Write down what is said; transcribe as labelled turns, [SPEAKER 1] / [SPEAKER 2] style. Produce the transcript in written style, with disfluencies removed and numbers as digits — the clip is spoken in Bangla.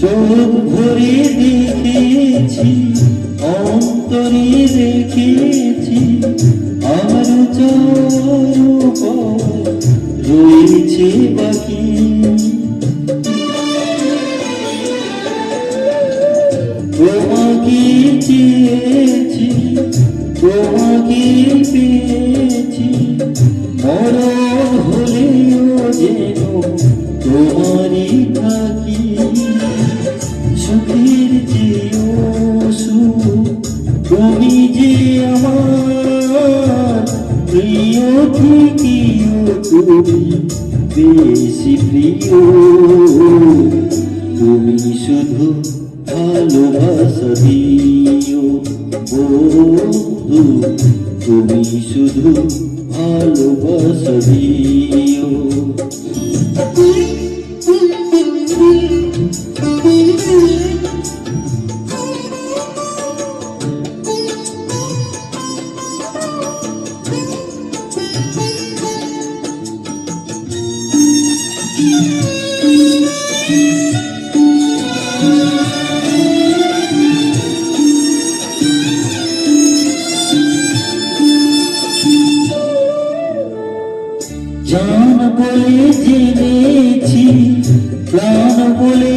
[SPEAKER 1] চোখ ভরে দেখেছি, অন্তরে রেখেছি, আর রয়েছে বাকি। তোমাকে চেয়েছি, তোমাকে পেয়েছি, মরণ হলেও যেন তোমারই থাকি। সুখের চেয়েও সুখ তুমি যে আমার প্রিয় থেকেও তুমি বেশি প্রিয়। তুমি শুধু ভালোবাসা দিও বন্ধু, তুমি শুধু ভালোবাসা দিও। জান বলে জেনেছি, প্রাণ বলে